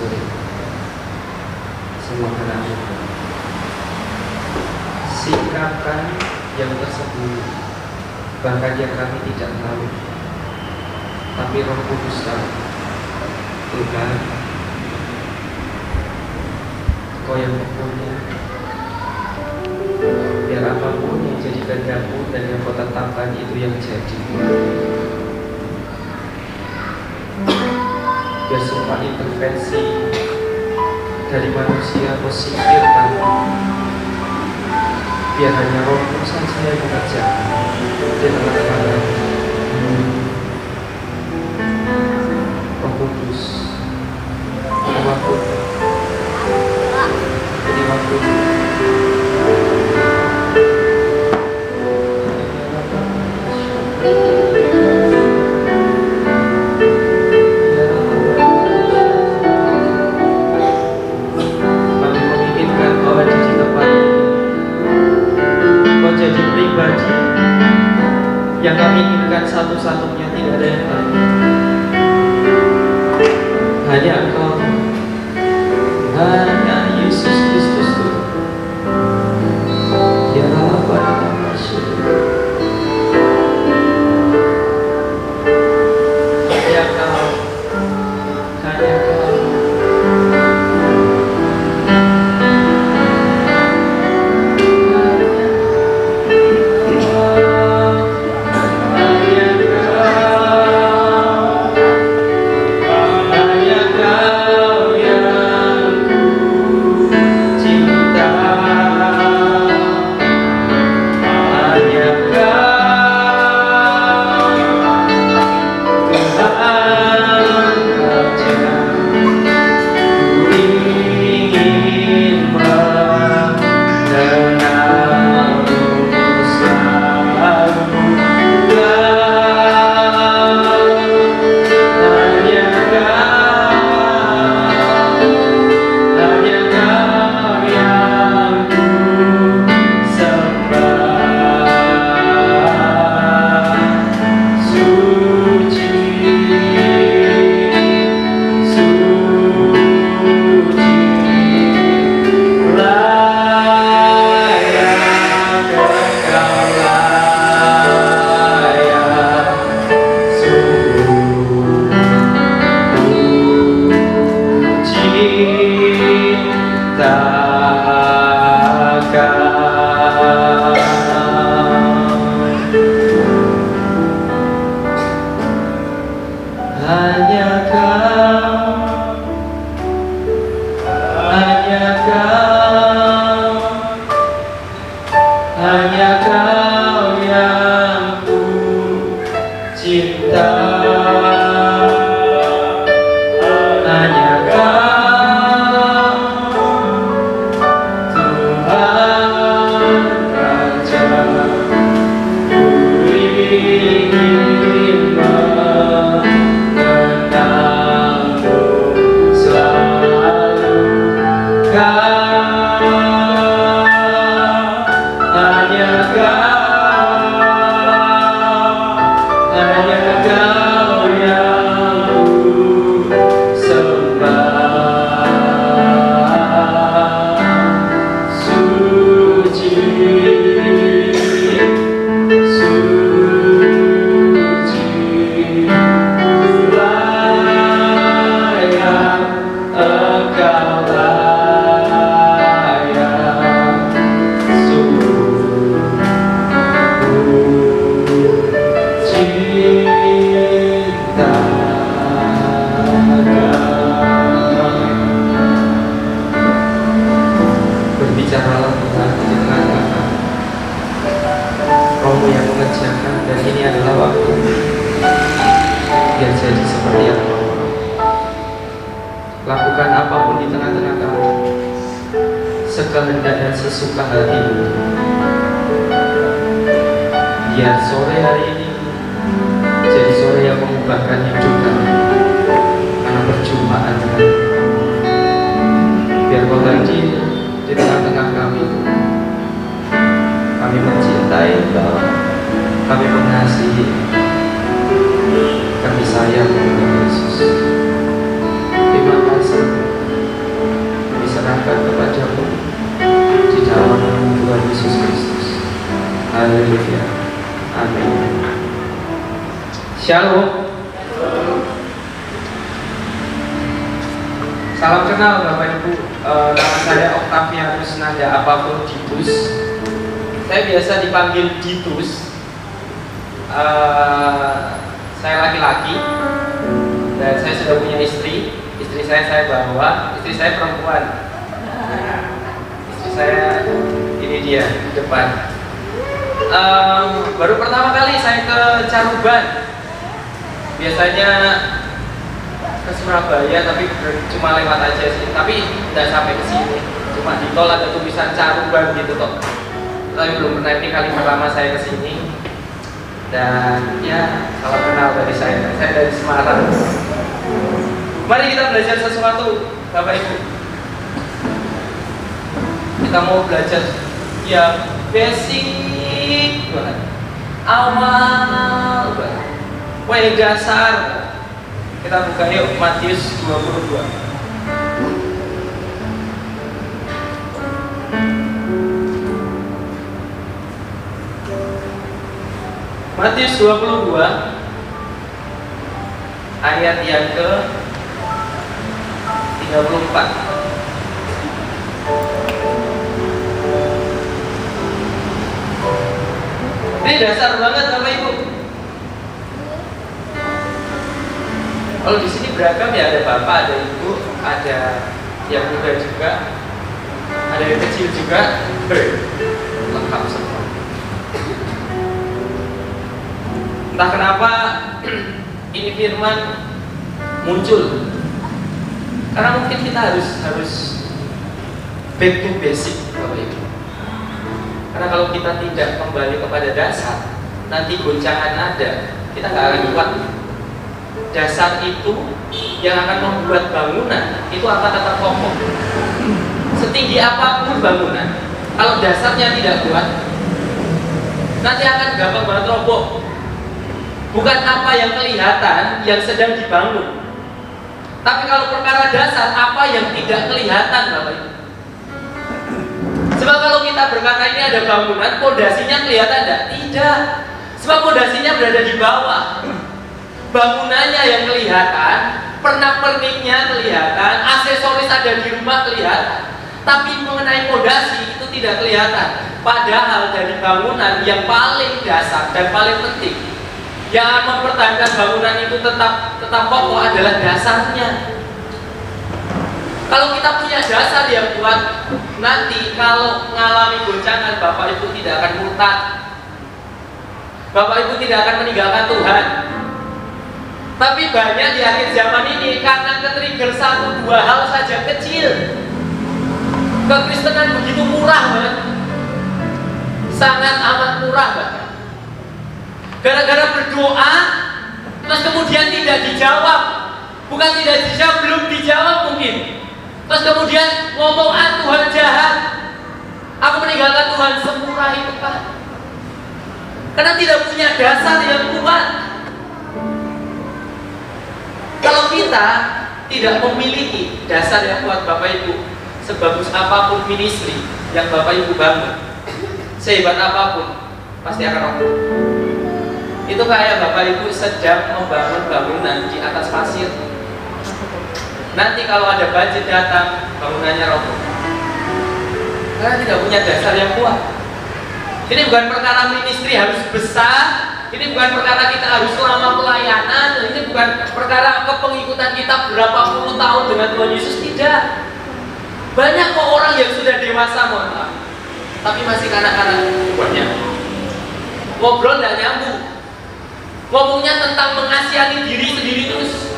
sore. Semua anak-anak, sikapkan yang tersembunyi, bahkan yang kami tidak tahu, tapi Roh Kudus tahu. Tuhan, Kau yang mempunyai, biar apapun yang jadi kehendak-Mu dan yang Kau tetapkan itu yang jadi. Biar semua intervensi dari manusia Kau singkirkan, biar hanya Roh-Mu saja yang mengerjakan di tengah-tengah kami. Roh Kudus, ini waktu, ini waktu. Yang kami inginkan satu-satunya, tidak ada yang lain. Hanya Engkau, hanya Yesus Kristus Tuhan. Ya Bapa yang masyhur, hanya Kau, hanya Kau. Sekehendak dan sesuka hatimu. Biar sore hari ini jadi sore yang mengubahkan hidup kami, karena perjumpaan dengan biar Kau hadir di tengah-tengah kami. Kami mencintai Kau, kami mengasihi, kami sayang kepada Yesus. Terima kasih. Shalom. Salam kenal Bapak Ibu. Nama saya Octavianus Nanda Apaphroditus. Saya biasa dipanggil Ditus. Saya laki-laki dan saya sudah punya istri. Istri saya bawa. Istri saya perempuan. Istri saya ini dia di depan. Baru pertama kali saya ke Caruban. Biasanya ke Surabaya, tapi cuma lewat aja sih. Tapi tidak sampai ke sini. Cuma di tol ada tulisan Caruban gitu kok. Tapi belum pernah, ini kali pertama saya ke sini. Dan ya, salam kenal dari saya. Saya dari Semarang. Mari kita belajar sesuatu, Bapak Ibu. Kita mau belajar yang basic banget, awal banget, yang dasar. Kita buka yuk Matius 22. Matius 22 ayat yang ke 34. Ini dasar banget Bapak Ibu. Kalau di sini beragam ya, ada bapak, ada ibu, ada yang muda juga, ada yang kecil juga, lengkap semua. Entah kenapa ini firman muncul, karena mungkin kita harus back to basic, Bapak Ibu. Karena kalau kita tidak kembali kepada dasar, nanti goncangan ada, kita nggak akan kuat. Dasar itu yang akan membuat bangunan itu akan tetap kokoh. Setinggi apapun bangunan, kalau dasarnya tidak kuat, nanti akan gampang banget roboh. Bukan apa yang kelihatan yang sedang dibangun, tapi kalau perkara dasar, apa yang tidak kelihatan, Bapak Ibu. Sebab kalau kita berkata ini ada bangunan, pondasinya kelihatan tidak? Tidak. Sebab pondasinya berada di bawah. Bangunannya yang kelihatan, pernak-perniknya kelihatan, aksesoris ada di rumah kelihatan. Tapi mengenai pondasi itu tidak kelihatan. Padahal dari bangunan yang paling dasar dan paling penting, yang mempertahankan bangunan itu tetap kokoh adalah dasarnya. Kalau kita punya dasar yang kuat, nanti kalau mengalami goncangan, Bapak Ibu tidak akan murtad. Bapak Ibu tidak akan meninggalkan Tuhan. Tapi banyak di akhir zaman ini karena ke-trigger 1-2 hal saja kecil. Kekristenan begitu murah banget, sangat amat murah banget. Gara-gara berdoa, terus kemudian tidak dijawab. Bukan tidak dijawab, belum dijawab mungkin. Terus kemudian ngomong, Tuhan jahat, aku meninggalkan Tuhan. Semurah itu Pak. Karena tidak punya dasar yang kuat. Kalau kita tidak memiliki dasar yang kuat, Bapak Ibu, sebagus apapun ministry yang Bapak Ibu bangun, sehebat apapun, pasti akan roboh. Itu kayak Bapak Ibu sedang membangun bangunan di atas pasir. Nanti kalau ada banjir datang, bangunannya roboh. Karena tidak punya dasar yang kuat. Ini bukan perkara ministry harus besar. Ini bukan perkara kita harus lama pelayanan. Ini bukan perkara kepengikutan kita berapa puluh tahun dengan Tuhan Yesus. Tidak. Banyak kok orang yang sudah dewasa, mohon maaf, tapi masih kanak-kanak. Banyak. Ngobrol nggak nyambung. Ngomongnya tentang mengasihani diri sendiri terus.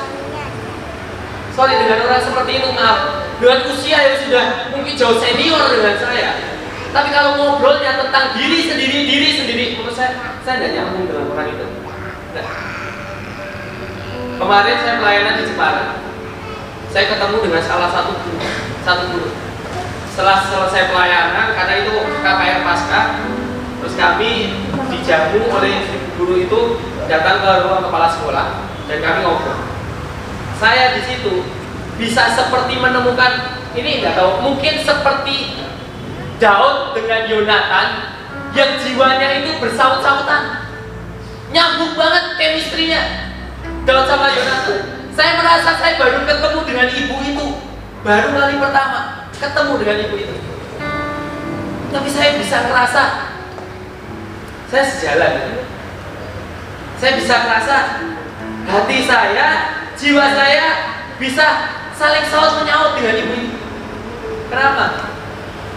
Sorry, dengan orang seperti itu, maaf, dengan usia yang sudah mungkin jauh senior dengan saya. Tapi kalau ngobrolnya tentang diri sendiri, menurut saya tidak nyambung dengan orang itu. Nah. Kemarin saya pelayanan di Jepara. Saya ketemu dengan salah satu guru. Setelah selesai pelayanan, karena itu KKR Pasca, terus kami dijamu oleh guru itu datang ke ruang kepala sekolah dan kami ngobrol. Saya di situ bisa seperti menemukan, ini nggak tahu, mungkin seperti Daud dengan Yonatan yang jiwanya itu bersaut-sautan. nyambung banget chemistry-nya. Daud sama Yonatan. Saya merasa saya baru ketemu dengan ibu itu, baru kali pertama ketemu dengan ibu itu. Tapi saya bisa ngerasa saya sejalan. Saya bisa ngerasa hati saya, jiwa saya bisa saling saut menyaut dengan ibu ini. Kenapa?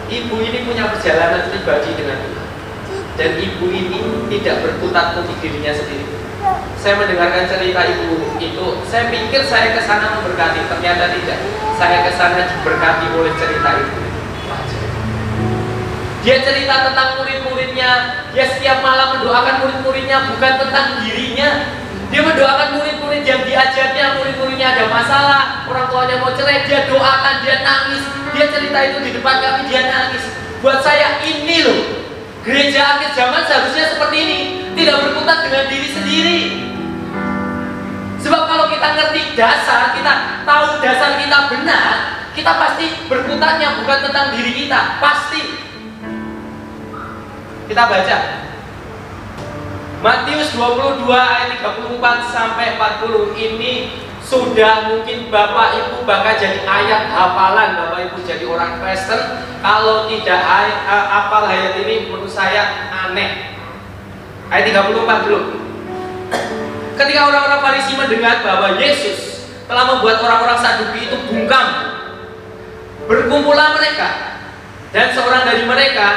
Ibu ini punya perjalanan pribadi dengan Tuhan. Dan ibu ini tidak berkutat untuk dirinya sendiri. Saya mendengarkan cerita ibu itu, saya pikir saya ke sana memberkati, ternyata tidak. Saya ke sana diberkati oleh cerita ibu. Dia cerita tentang murid-muridnya. Dia setiap malam mendoakan murid-muridnya, bukan tentang dirinya. Dia mendoakan murid-murid yang diajarnya. Murid-muridnya ada masalah, orang tuanya mau cerai, dia doakan, dia nangis. Dia cerita itu di depan kami, dia nangis. Buat saya ini loh, gereja akhir zaman seharusnya seperti ini, tidak berkutat dengan diri sendiri. Sebab kalau kita ngerti dasar, kita tahu dasar kita benar, kita pasti berkutatnya bukan tentang diri kita, pasti. Kita baca Matius 22 ayat 34 sampai 40. Ini sudah mungkin Bapak Ibu bakal jadi ayat hafalan, Bapak Ibu jadi orang Kristen. Kalau tidak hafal ayat ini menurut saya aneh. Ayat 34 dulu. Ketika orang-orang Farisi mendengar bahwa Yesus telah membuat orang-orang Saduki itu bungkam, berkumpullah mereka, dan seorang dari mereka,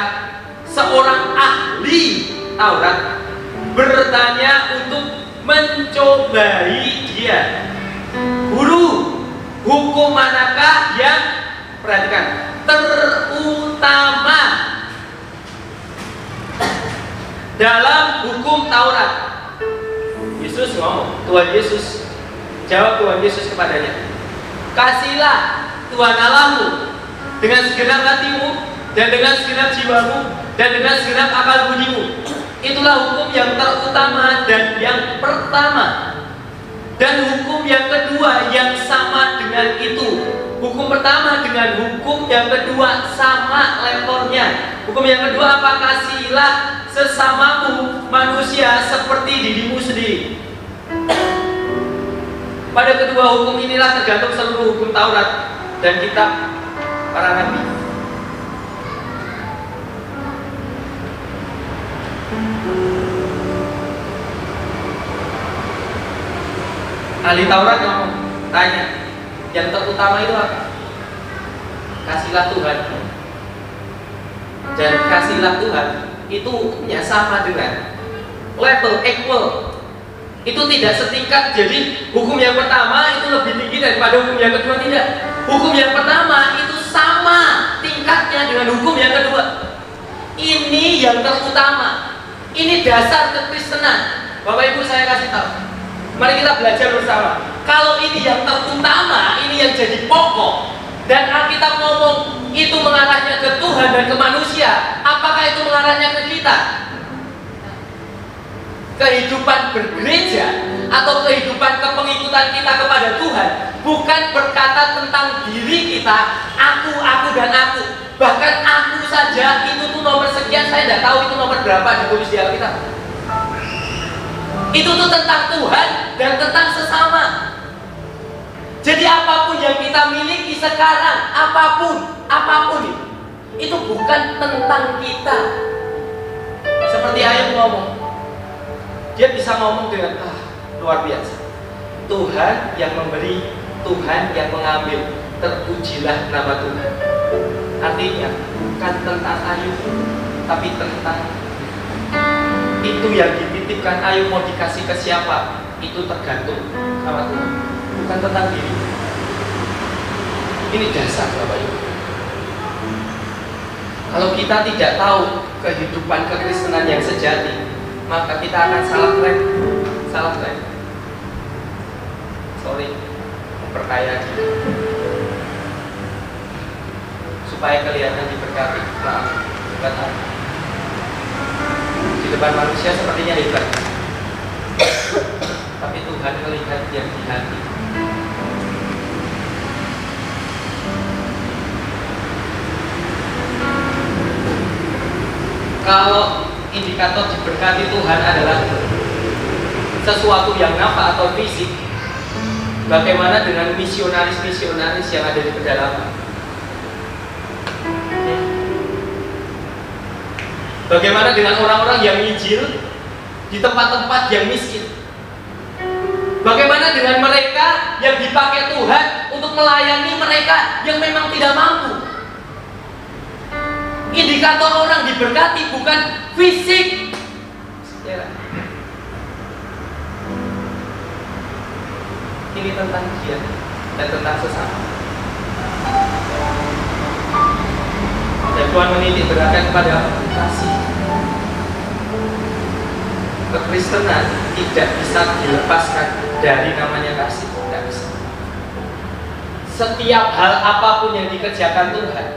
seorang ahli Taurat, bertanya untuk mencobai dia, Guru, hukum manakah yang, perhatikan, terutama dalam hukum Taurat? Yesus ngomong, Tuhan Yesus jawab, Tuhan Yesus kepadanya, kasihlah Tuhan Allahmu dengan segenap hatimu, dan dengan segenap jiwamu, dan dengan segenap akal budimu. Itulah hukum yang terutama dan yang pertama. Dan hukum yang kedua yang sama dengan itu. Hukum pertama dengan hukum yang kedua sama levelnya. Hukum yang kedua apa? Kasihilah sesamamu manusia seperti dirimu sendiri. Pada kedua hukum inilah tergantung seluruh hukum Taurat dan kitab para nabi. Ahli Taurat ngomong, tanya, yang terutama itu apa? Kasihlah Tuhan. Dan kasihlah Tuhan itu hukumnya sama dengan level equal. Itu tidak setingkat. Jadi hukum yang pertama itu lebih tinggi daripada hukum yang kedua, tidak. Hukum yang pertama itu sama tingkatnya dengan hukum yang kedua. Ini yang terutama. Ini dasar kekristenan. Bapak Ibu saya kasih tahu. Mari kita belajar bersama. Kalau ini yang terutama, ini yang jadi pokok, dan Alkitab ngomong itu mengarahnya ke Tuhan dan ke manusia, apakah itu mengarahnya ke kita? Kehidupan bergereja atau kehidupan kepengikutan kita kepada Tuhan bukan berkata tentang diri kita, aku dan aku. Bahkan aku saja itu tuh nomor sekian, saya tidak tahu itu nomor berapa ditulis di Alkitab. Itu tuh tentang Tuhan dan tentang sesama. Jadi apapun yang kita miliki sekarang, apapun itu bukan tentang kita. Seperti Ayub ngomong, dia bisa ngomong dengan luar biasa. Tuhan yang memberi, Tuhan yang mengambil, terpujilah nama Tuhan. Artinya bukan tentang Ayub, tapi tentang itu yang dititipkan. Ayo mau dikasih ke siapa, itu tergantung sama Tuhan, bukan tentang diri. Ini dasar Bapak Ibu. Kalau kita tidak tahu kehidupan kekristenan yang sejati, maka kita akan salah track. Sorry, memperkaya diri supaya kelihatan diberkati. Bukan apa. Di depan manusia sepertinya hebat, tapi Tuhan melihat yang di hati. Kalau indikator diberkati Tuhan adalah sesuatu yang nampak atau fisik, bagaimana dengan misionaris-misionaris yang ada di pedalaman? Bagaimana dengan orang-orang yang Injil di tempat-tempat yang miskin? Bagaimana dengan mereka yang dipakai Tuhan untuk melayani mereka yang memang tidak mampu? Indikator orang diberkati bukan fisik. Ya. Ini tentang dia dan tentang sesama. Dan Tuhan menitik beratkan kepada kasih. Kekristenan tidak bisa dilepaskan dari namanya kasih. Tidak bisa. Setiap hal apapun yang dikerjakan Tuhan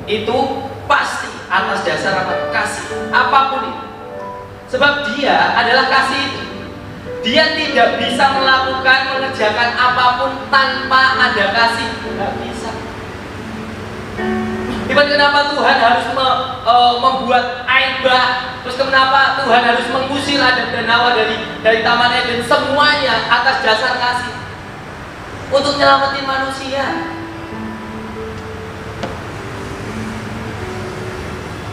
itu pasti atas dasar apa? Kasih. Apapun itu. Sebab dia adalah kasih itu. Dia tidak bisa melakukan, mengerjakan apapun tanpa ada kasih. Tidak bisa. Ibarat kenapa Tuhan harus membuat air bah, terus kenapa Tuhan harus mengusir Adam dan Hawa dari Taman Eden, semuanya atas dasar kasih untuk menyelamatin manusia.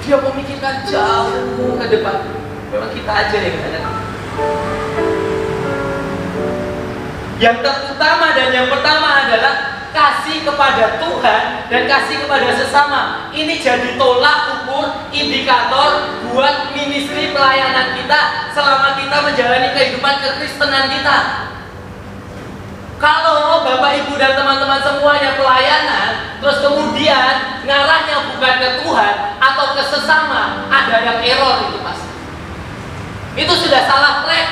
Dia memikirkan jauh ke depan. Memang kita aja yang ada. Yang terutama dan yang pertama adalah kasih kepada Tuhan dan kasih kepada sesama. Ini jadi tolak ukur, indikator buat ministry pelayanan kita selama kita menjalani kehidupan kekristenan kita. Kalau Bapak Ibu dan teman-teman semuanya pelayanan, terus kemudian ngarahnya bukan ke Tuhan atau ke sesama, ada yang error itu pasti. Itu sudah salah track.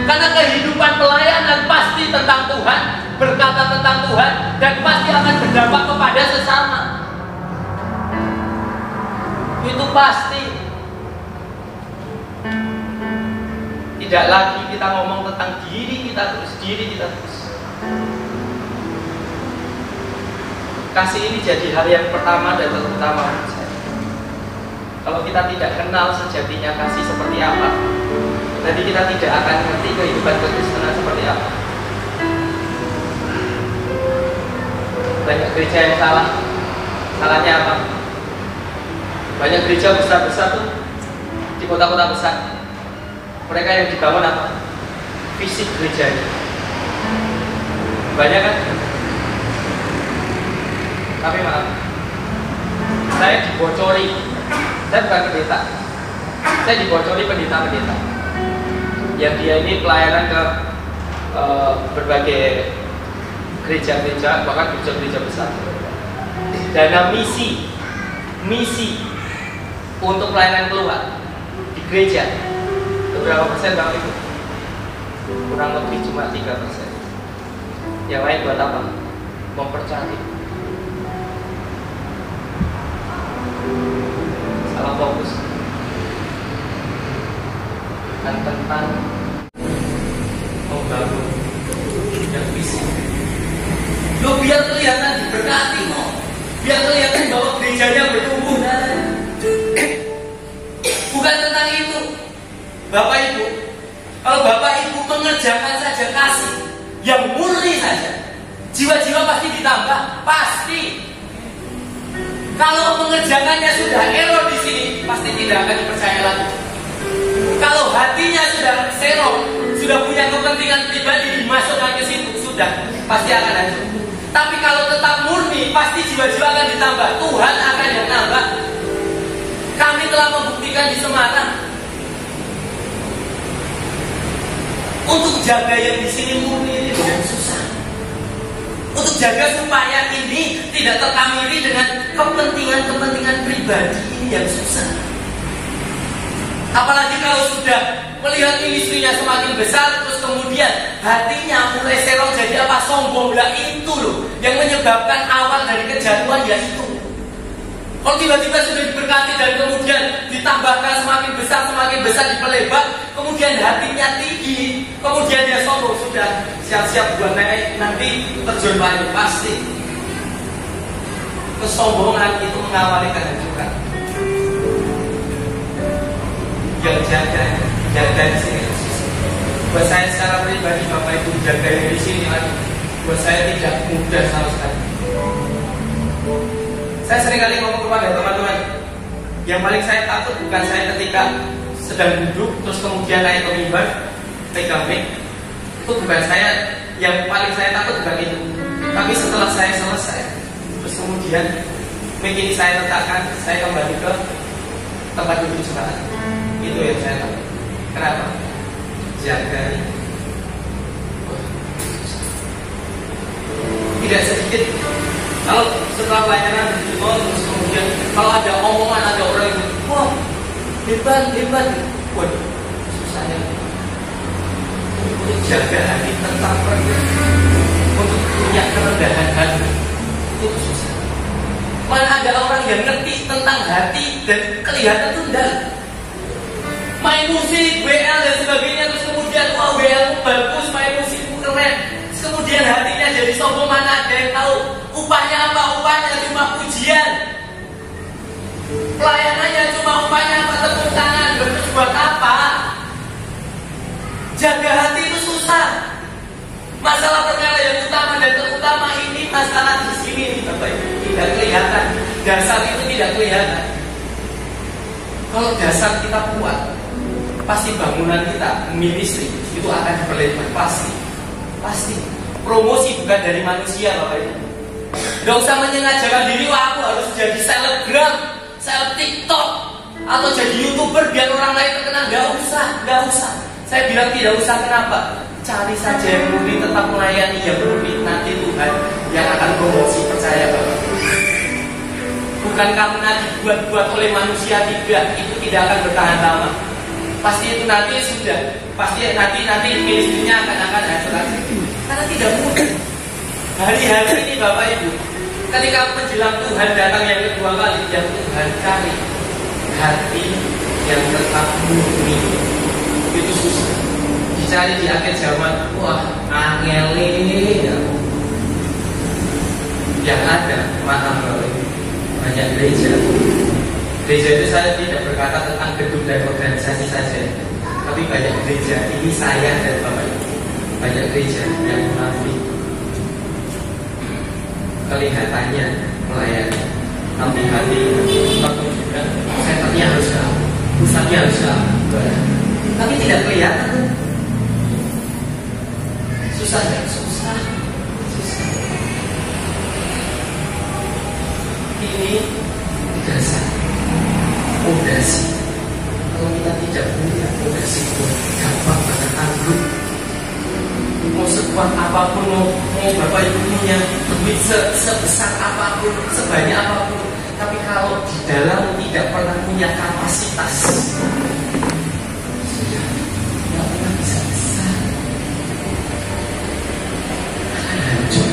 Karena kehidupan pelayanan pasti tentang Tuhan, berkata tentang Tuhan, dan pasti akan berdampak kepada sesama. Itu pasti. Tidak lagi kita ngomong tentang diri kita terus. Kasih ini jadi hal yang pertama dan terutama. Kalau kita tidak kenal sejatinya kasih seperti apa, nanti kita tidak akan ngerti kehidupan kekristenan seperti apa. Banyak gereja yang salah. Salahnya apa? Banyak gereja besar-besar tuh di kota-kota besar. Mereka yang dibangun apa? Fisik gerejanya. Banyak kan? Tapi maaf, saya dibocori. Saya bukan pendeta. Saya dibocori pendeta-pendeta yang dia ini pelayanan ke berbagai gereja-gereja, bahkan gereja-gereja besar. Dana misi untuk pelayanan keluar di gereja. Berapa persen Bang itu? Kurang lebih cuma 3%. Yang lain buat apa? Mempercantik. Salah fokus. Dan tentang membangun yang fisik. Lo biar kelihatan diberkati kok. Biar kelihatan bahwa gerejanya bertumbuh. Bukan tentang itu. Bapak Ibu, kalau Bapak Ibu mengerjakan saja kasih yang murni saja, jiwa-jiwa pasti ditambah, pasti. Kalau mengerjakannya sudah error di sini, pasti tidak akan dipercaya lagi. Kalau hatinya sudah serong, sudah punya kepentingan pribadi dimasukkan ke situ, sudah pasti akan hancur. Tapi kalau tetap murni, pasti jiwa-jiwa akan ditambah. Tuhan akan yang nambah. Kami telah membuktikan di Semarang. Untuk jaga yang di sini murni ini bukan susah. Untuk jaga supaya ini tidak terkamili dengan kepentingan-kepentingan pribadi ini yang susah. Apalagi kalau sudah melihat ministrinya semakin besar, terus kemudian hatinya mulai serong jadi apa? Sombong. Lah itu loh yang menyebabkan awal dari kejatuhan, ya itu. Kalau tiba-tiba sudah diberkati dan kemudian ditambahkan semakin besar diperlebar, kemudian hatinya tinggi, kemudian dia sombong, sudah siap-siap buat naik, nanti terjun banyak pasti. Kesombongan itu mengawali kehancuran. Yang jaga di sini Buat saya secara pribadi, Bapak Ibu jaga di sini lagi, buat saya tidak mudah sama sekali. Saya seringkali ngomong kepada teman-teman, yang paling saya takut bukan saya ketika sedang duduk terus kemudian naik ke mimbar, pegang mic, itu bukan saya. Yang paling saya takut bukan itu, tapi setelah saya selesai, terus kemudian mic ini saya letakkan, saya kembali ke tempat duduk jemaat. Itu yang saya takut. Kenapa? Jaga. Tidak sedikit. Kalau setelah pelayanan terus kemudian kalau ada omongan, ada orang yang wah hebat, waduh susahnya untuk jaga hati tetap rendah, untuk punya kerendahan hati itu susah. Mana ada orang yang ngerti tentang hati dan kelihatan tundal, main musik, WL dan sebagainya, terus kemudian wah WL bagus, main musik keren, kemudian hatinya jadi sombong. Mana ada yang tahu upahnya apa? Upahnya cuma pujian, pelayanannya cuma upahnya apa? Tepuk tangan. Terus buat apa? Jaga hati itu susah. Masalah perkara yang utama dan terutama ini masalah di sini nih Bapak Ibu, tidak kelihatan. Dasar itu tidak kelihatan. Kalau dasar kita kuat, pasti bangunan kita, ministry itu akan diperlebar, pasti. Promosi bukan dari manusia Bapak Ibu. Gak usah menyengajakan diri, wah aku harus jadi selebgram, seleb TikTok, atau jadi YouTuber biar orang lain terkenal. Gak usah. Saya bilang tidak usah. Kenapa? Cari saja yang murni, tetap melayani yang murni. Nanti Tuhan yang akan promosi, percaya Bapak. Bukan kamu nanti buat oleh manusia, tidak. Itu tidak akan bertahan lama. Pasti itu nanti sudah. Pasti nanti ministrinya akan hancur. Karena tidak mudah. Hari-hari ini Bapak Ibu, ketika menjelang Tuhan datang yang kedua kali, yang Tuhan cari hati yang tetap murni. Itu susah. Dicari di akhir zaman, wah angeli ya. Yang ada, maaf Bapak Ibu, banyak gereja. Gereja itu saya tidak berkata tentang gedung dan organisasi saja, tapi banyak gereja. Ini saya dan Bapak Ibu. Banyak gereja yang munafik. Kelihatannya melayani, tapi hati pertunjukan senternya harus kalah, pusatnya harus kalah, tapi tidak kelihatan. Susah. Ini dasar fondasi. Kalau kita tidak punya fondasi itu gampang banget ambruk. Mau sekuat apapun, mau Bapak Ibu punya duit sebesar apapun, sebanyak apapun, tapi kalau di dalam tidak pernah punya kapasitas, sudah tidak pernah bisa besar, akan hancur.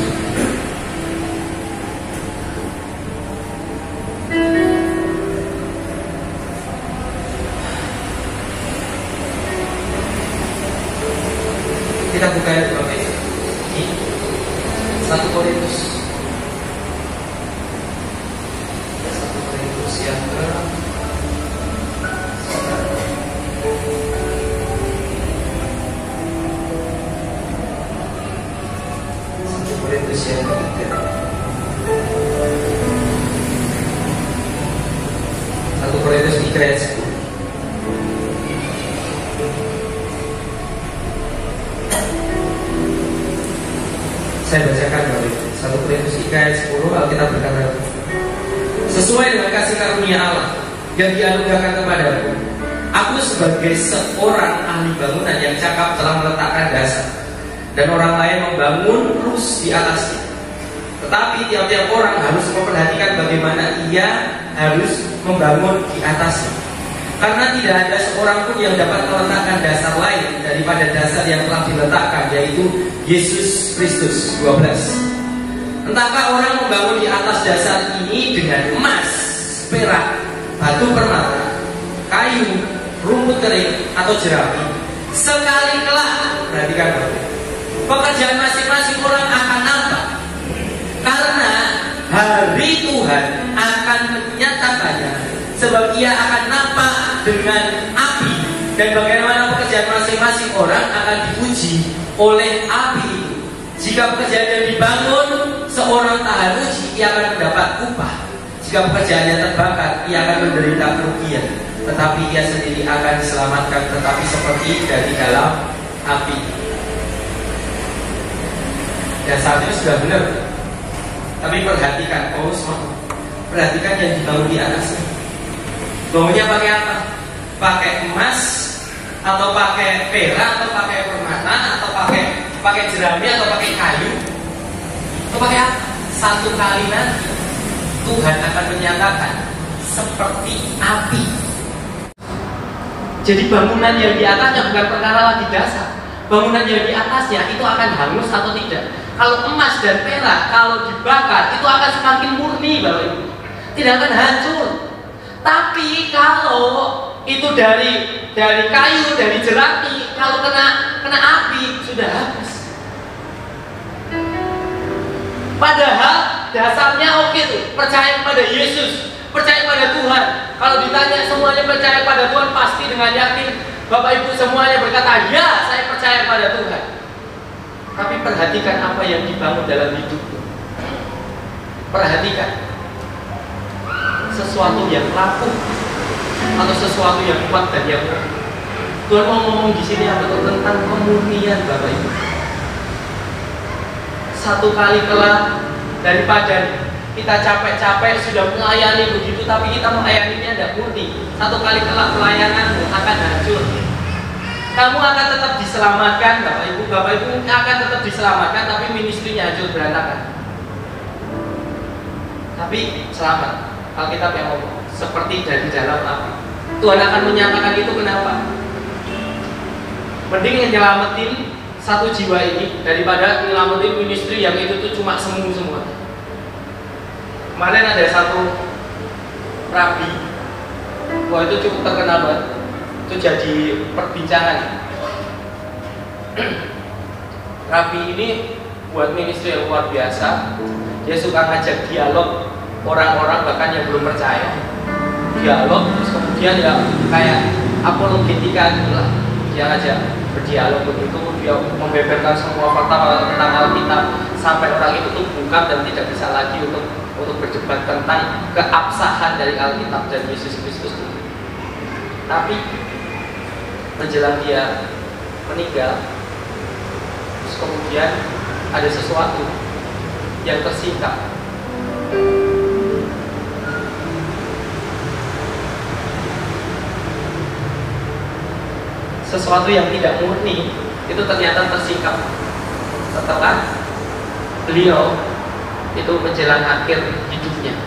Kita buka ya Bapak Ibu. Ini 1 Korintus yang ke 1 Korintus yang ke-3. 1 Korintus 3 ayat 10. Saya bacakan dari 1 Korintus 3 ayat 10. Alkitab berkata, sesuai dengan kasih karunia Allah yang dianugerahkan kepadaku, aku sebagai seorang ahli bangunan yang cakap telah meletakkan dasar, dan orang lain membangun terus di atasnya. Tetapi tiap-tiap orang harus memperhatikan bagaimana ia harus membangun di atasnya. Karena tidak ada seorang pun yang dapat meletakkan dasar lain daripada dasar yang telah diletakkan, yaitu Yesus Kristus. 12. Entahkah orang membangun di atas dasar ini dengan emas, perak, batu permata, kayu, rumput kering, atau jerami, sekali kelak, perhatikan pekerjaan masing-masing orang akan nampak, karena hari Tuhan akan menyatakannya, sebab ia akan nampak dengan api, dan bagaimana pekerjaan pekerjaan masing-masing orang akan diuji oleh api itu. Jika pekerjaan yang dibangun seorang taharuji, ia akan mendapat upah. Jika pekerjaannya terbakar, ia akan menderita kerugian. Tetapi ia sendiri akan diselamatkan, tetapi seperti dari dalam api. Dasarnya sudah benar. Tapi perhatikan, perhatikan yang dibangun di atasnya. Bangunnya pakai apa? Pakai emas, atau pakai perak, atau pakai permata, atau pakai jerami, atau pakai kayu, atau pakai apa? Satu kali nanti Tuhan akan menyatakan seperti api. Jadi bangunan yang di atasnya bukan perkara lagi dasar. Bangunan yang di atasnya itu akan hangus atau tidak. Kalau emas dan perak kalau dibakar itu akan semakin murni, Bapak Ibu. Tidak akan hancur. Tapi kalau itu dari kayu, dari jerami, kalau kena api sudah habis. Padahal dasarnya oke tuh, percaya pada Yesus, percaya pada Tuhan. Kalau ditanya semuanya percaya pada Tuhan, pasti dengan yakin Bapak Ibu semuanya berkata, ya saya percaya pada Tuhan. Tapi perhatikan apa yang dibangun dalam hidupmu. Perhatikan sesuatu yang rapuh atau sesuatu yang kuat dan yang murni. Tuhan mau ngomong di sini apa tuh? Tentang kemurnian, Bapak Ibu. Satu kali kelak daripada kita capek-capek sudah melayani begitu, tapi kita melayaninya tidak murni. Satu kali kelak pelayananmu akan hancur. Kamu akan tetap diselamatkan, Bapak Ibu akan tetap diselamatkan, tapi ministrinya hancur berantakan. Tapi selamat. Alkitab yang ngomong seperti dari dalam api. Tuhan akan menyatakan itu kenapa? Mending nyelamatin satu jiwa ini daripada nyelamatin ministry yang itu tuh cuma semu semua. Kemarin ada satu rabi, wah itu cukup terkenal banget, itu jadi perbincangan. Rabi ini buat ministry yang luar biasa. Dia suka ngajak dialog orang-orang bahkan yang belum percaya, dialog, terus kemudian ya kayak apologetika gitu lah. Dia ngajak berdialog begitu, dia membeberkan semua fakta tentang Alkitab sampai orang itu tuh bungkam dan tidak bisa lagi untuk berdebat tentang keabsahan dari Alkitab dan Yesus Kristus. Tapi menjelang dia meninggal, terus kemudian ada sesuatu yang tersingkap. Sesuatu yang tidak murni itu ternyata tersingkap setelah beliau itu menjelang akhir hidupnya.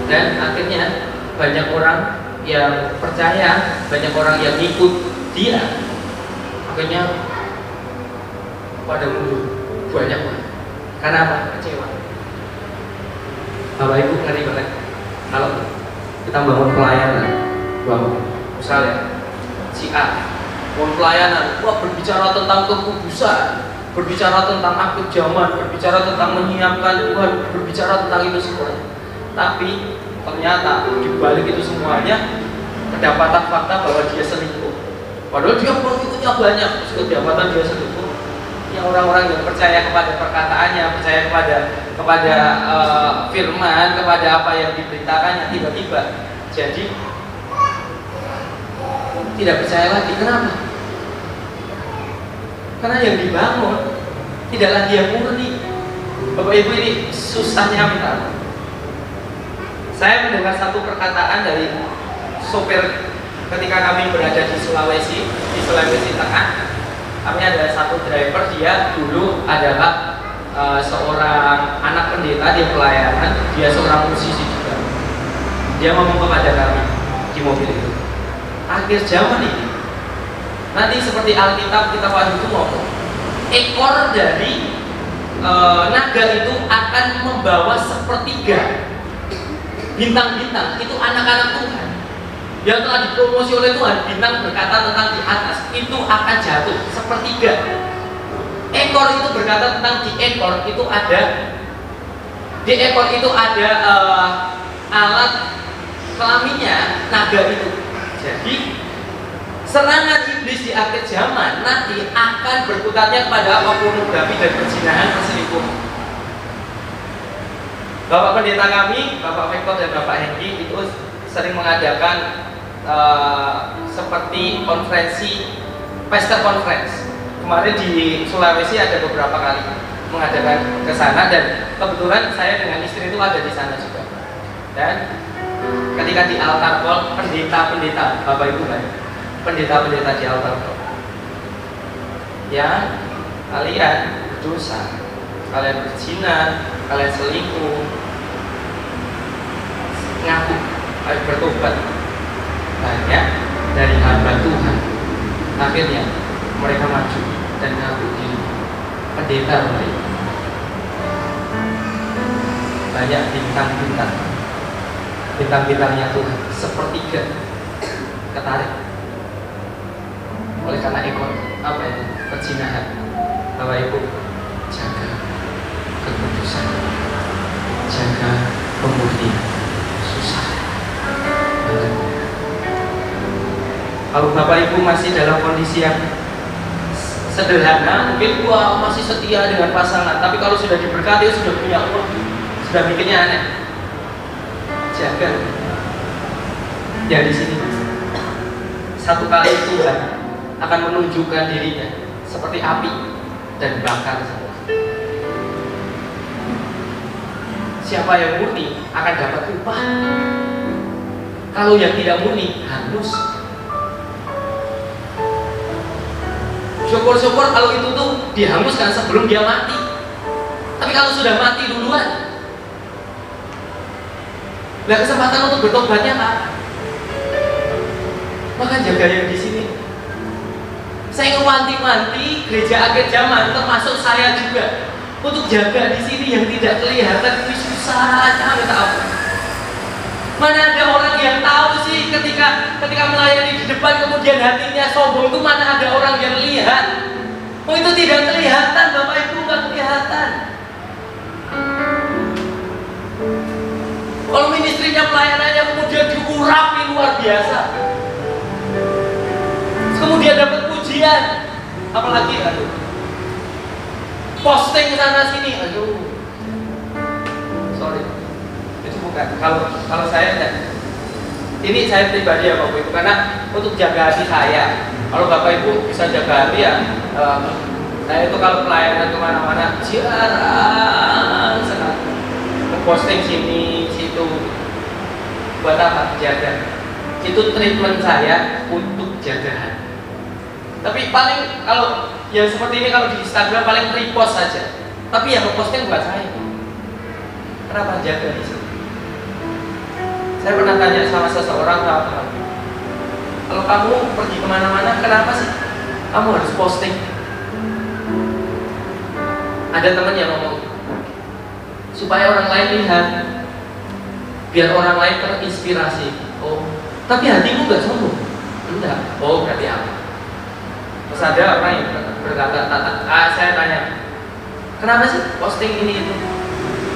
Dan akhirnya banyak orang yang percaya, banyak orang yang ikut dia, akhirnya pada mundur banyak banget. Karena apa? Kecewa. Bapak Ibu ngeri banget kalau kita bangun pelayanan, misalnya si A, bangun pelayanan, wah berbicara tentang kekudusan, berbicara tentang akhir zaman, berbicara tentang menyiapkan Tuhan, berbicara tentang itu semua. Tapi ternyata di balik itu semuanya kedapatan fakta bahwa dia selingkuh. Padahal dia pengikutnya banyak, terus kedapatan dia selingkuh. Yang orang-orang yang percaya kepada perkataannya, percaya kepada firman, kepada apa yang diberitakannya, tiba-tiba jadi tidak percaya lagi. Kenapa? Karena yang dibangun tidak lagi yang murni. Bapak Ibu, ini susahnya minta. Saya mendengar satu perkataan dari sopir ketika kami berada di Sulawesi Tengah. Kami ada satu driver, dia dulu adalah seorang anak pendeta di pelayanan, dia seorang musisi juga. Dia ngomong kepada kami di mobil itu, akhir zaman ini nanti seperti Alkitab kita waktu itu ngomong, ekor dari naga itu akan membawa sepertiga bintang-bintang, itu anak-anak Tuhan yang telah dipromosi oleh Tuhan. Bintang berkata tentang di atas itu akan jatuh sepertiga. Ekor itu berkata tentang di ekor itu ada alat kelaminnya naga itu. Jadi Serangan iblis di akhir zaman nanti akan berkutatnya kepada apa? Pornografi dan perzinahan, perselingkuhan. Bapak pendeta kami, Bapak Victor dan Bapak Henry itu sering mengadakan seperti konferensi, pesta conference. Kemarin di Sulawesi ada beberapa kali mengadakan ke sana, dan kebetulan saya dengan istri itu ada di sana juga. Dan ketika di altar call, pendeta-pendeta, Bapak Ibu kan, pendeta-pendeta di altar call, ya kalian berdosa, kalian berzina, kalian selingkuh, ngaku, ayo bertobat. Banyak dari hamba Tuhan akhirnya mereka maju dan ngaku diri pendeta mereka. Banyak bintang-bintangnya Tuhan sepertiga ketarik oleh karena ekor apa itu perzinahan. Bapak Ibu, jaga kekudusan, jaga pemurnian. Susah banget. Kalau Bapak Ibu masih dalam kondisi yang sederhana, mungkin wah masih setia dengan pasangan, tapi kalau sudah diberkati, sudah punya uang, sudah bikinnya aneh. Jaga. Ya di sini satu kali Tuhan akan menunjukkan dirinya seperti api dan bakar semua. Siapa yang murni akan dapat upah. Kalau yang tidak murni hangus. Syukur-syukur kalau itu tuh dihanguskan sebelum dia mati. Tapi kalau sudah mati duluan, nah kesempatan untuk bertobatnya apa? Maka jaga yang di sini. Saya ngewanti-wanti gereja akhir zaman, termasuk saya juga, untuk jaga di sini yang tidak kelihatan. Ini susahnya minta ampun. Mana ada orang yang tahu sih ketika melayani di depan kemudian hatinya sombong itu, mana ada orang yang lihat? Oh itu tidak kelihatan, Bapak Ibu, nggak kelihatan. Kalau ministrinya pelayanannya kemudian diurapi luar biasa, kemudian dapat pujian, apalagi aduh, posting sana sini, aduh, sorry. Kalau saya ini saya pribadi ya Bapak Ibu, karena untuk jaga hati saya. Kalau Bapak Ibu bisa jaga hati ya, saya itu kalau pelayanan kemana-mana jarang sekali posting sini situ. Buat apa? Jaga. Itu treatment saya untuk jaga hati. Tapi paling kalau yang seperti ini kalau di Instagram paling repost saja. Tapi yang posting buat saya. Kenapa jaga di sini? Saya pernah tanya sama seseorang, kalau kamu pergi kemana-mana, kenapa sih kamu harus posting? Ada teman yang ngomong, supaya orang lain lihat, biar orang lain terinspirasi. Oh, tapi hatimu gak sombong? Enggak. Oh, berarti apa? Terus ada orang yang berkata, saya tanya, kenapa sih posting ini itu?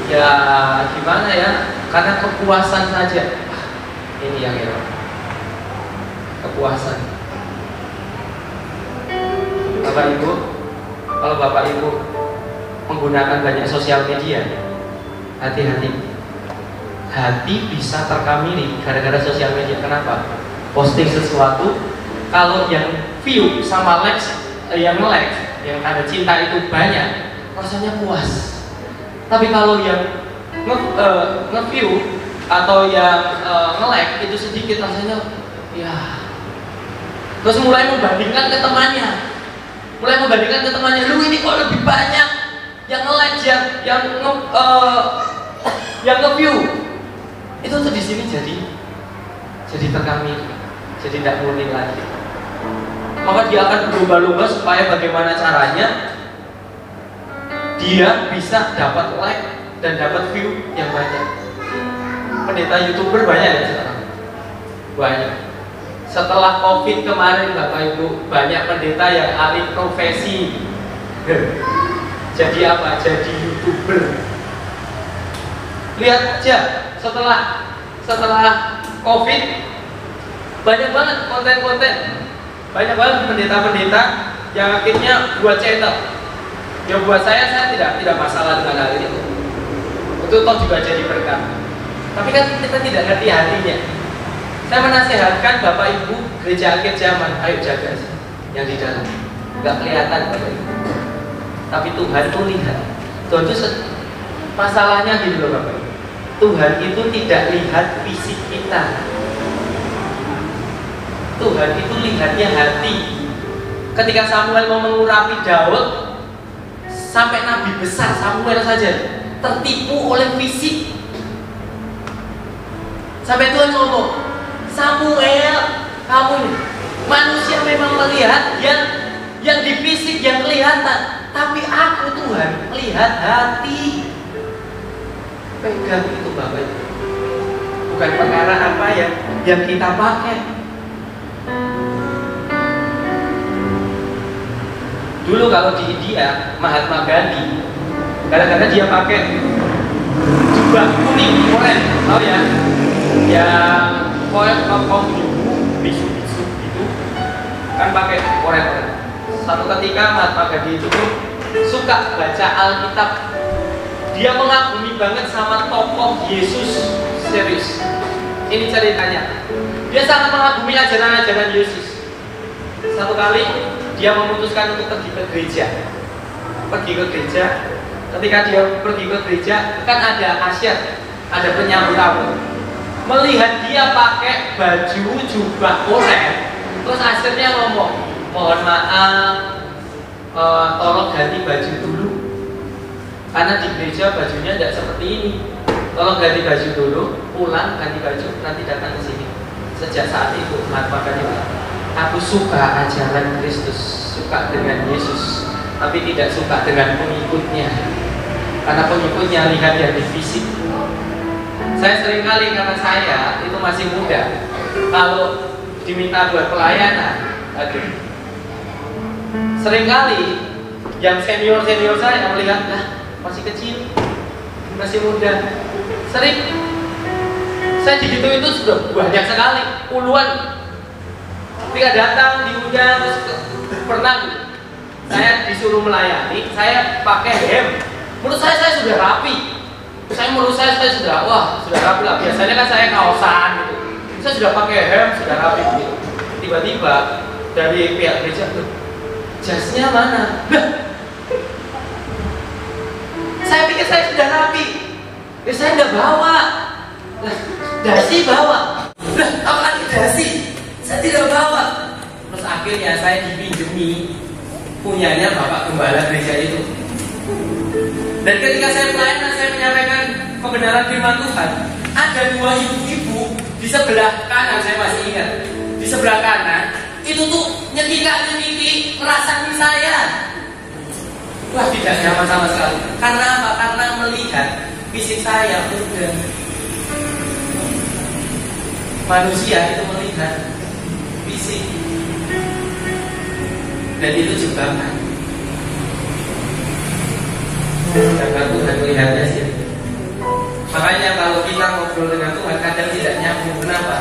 Ya gimana ya? Karena kepuasan saja. Ini yang heran. Kepuasan. Bapak Ibu, kalau Bapak Ibu menggunakan banyak sosial media, hati-hati. Hati bisa terkamili gara-gara sosial media. Kenapa? Posting sesuatu, kalau yang view sama likes, yang like, yang ada cinta itu banyak, rasanya puas. Tapi kalau yang nge-view atau yang nge-like itu sedikit, rasanya ya. Terus mulai membandingkan ke temannya, lu ini kok lebih banyak yang nge-like, yang nge-view. Itu tuh di sini jadi terkamili, jadi tidak murni lagi. Maka dia akan berlomba-lomba supaya bagaimana caranya dia bisa dapat like dan dapat view yang banyak. Pendeta YouTuber banyak ya sekarang? Banyak. Setelah COVID kemarin Bapak Ibu, banyak pendeta yang alih profesi. Jadi apa? Jadi YouTuber. Lihat aja, setelah COVID banyak banget konten-konten Banyak banget pendeta-pendeta yang akhirnya buat channel. Ya buat saya tidak masalah dengan hal itu. Itu toh juga jadi berkat. Tapi kan kita tidak ngerti hatinya. Saya menasihatkan Bapak Ibu gereja akhir zaman, ayo jaga yang di dalam. Nggak kelihatan Bapak Ibu. Tapi Tuhan tuh lihat. Tuhan itu masalahnya gitu loh Bapak Ibu. Tuhan itu tidak lihat fisik kita. Tuhan itu lihatnya hati. Ketika Samuel mau mengurapi Daud, sampai nabi besar Samuel saja tertipu oleh fisik. Sampai Tuhan ngomong, Samuel, kamu manusia memang melihat yang di fisik, yang kelihatan, tapi aku Tuhan melihat hati. Pegang itu Bapak. Bukan perkara apa yang kita pakai. Dulu kalau di India, Mahatma Gandhi, kadang-kadang dia pakai jubah kuning, oren, tahu ya? Yang kaum bisu-bisu itu kan pakai oren. Satu ketika Mahatma Gandhi itu suka baca Alkitab. Dia mengagumi banget sama tokoh Yesus, serius. Ini ceritanya. Dia sangat mengagumi ajaran-ajaran Yesus. Satu kali dia memutuskan untuk pergi ke gereja. Ketika dia pergi ke gereja, kan ada asyar, ada penyambut tamu. Melihat dia pakai baju jubah oren, terus asyarnya ngomong, mohon maaf, tolong ganti baju dulu. Karena di gereja bajunya tidak seperti ini. Tolong ganti baju dulu, pulang ganti baju, nanti datang ke sini. Sejak saat itu, Mahatma Gandhi bilang, aku suka ajaran Kristus, suka dengan Yesus, tapi tidak suka dengan pengikutnya. Karena pengikutnya lihat dari fisik. Saya seringkali karena saya itu masih muda, kalau diminta buat pelayanan, seringkali yang senior saya melihat, lah masih kecil, masih muda. Sering saya digitu itu sudah banyak sekali, puluhan. Ketika datang diundang, terus pernah saya disuruh melayani, saya pakai hem. Menurut saya sudah rapi. Menurut saya sudah sudah rapi lah. Biasanya kan saya kaosan gitu. Saya sudah pakai hem, sudah rapi gitu. Tiba-tiba dari pihak gereja, jasnya mana? Saya pikir saya sudah rapi. Saya nggak bawa. Dasi bawa. Apalagi dasi? Saya tidak bawa. Terus akhirnya saya dipinjemi punyanya Bapak Gembala gereja itu. Dan ketika saya pelayanan, saya menyampaikan kebenaran firman Tuhan. Ada dua ibu-ibu di sebelah kanan, saya masih ingat. Di sebelah kanan itu tuh nyeliki merasani saya. Wah, tidak nyaman sama sekali. Karena apa? Karena melihat fisik saya muda. Manusia itu melihat fisik, dan itu jebakan. Karena Tuhan melihatnya sih. Makanya kalau kita ngobrol dengan Tuhan kadang tidak nyambung. Kenapa?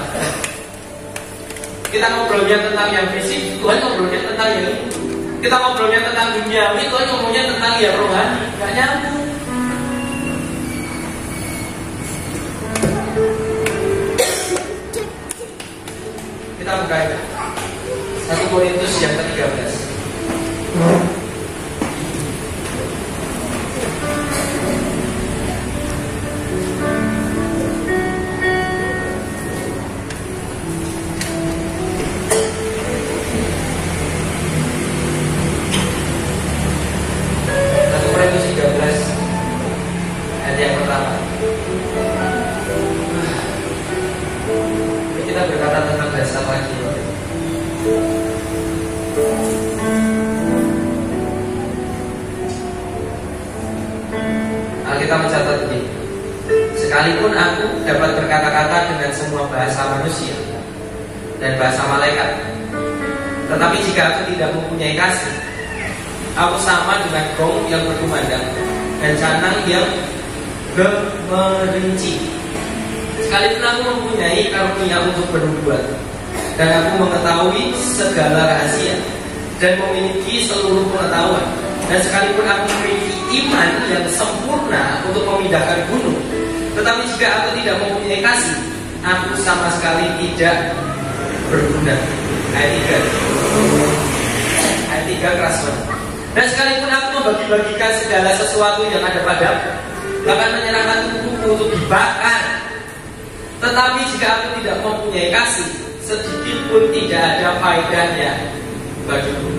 Kita ngobrolnya tentang yang fisik, Tuhan ngobrolnya tentang yang itu. Kita ngobrolnya tentang duniawi, Tuhan ngomongnya tentang yang rohani. Gak nyambung. Kita buka 1 Korintus yang ke-13. Kita berkata tentang dasar lagi. Alkitab mencatat begini, sekalipun aku dapat berkata-kata dengan semua bahasa manusia dan bahasa malaikat, tetapi jika aku tidak mempunyai kasih, aku sama dengan gong yang berkumandang dan canang yang gemerinci. Sekalipun aku mempunyai karunia untuk bernubuat dan aku mengetahui segala rahasia dan memiliki seluruh pengetahuan. Dan sekalipun aku memiliki iman yang sempurna untuk memindahkan gunung, tetapi jika aku tidak mempunyai kasih, aku sama sekali tidak berguna. Ayat 3 keras banget. Dan sekalipun aku membagi-bagikan segala sesuatu yang ada padaku, bahkan menyerahkan tubuhku untuk dibakar, tetapi jika aku tidak mempunyai kasih, sedikit pun tidak ada faedahnya bagiku.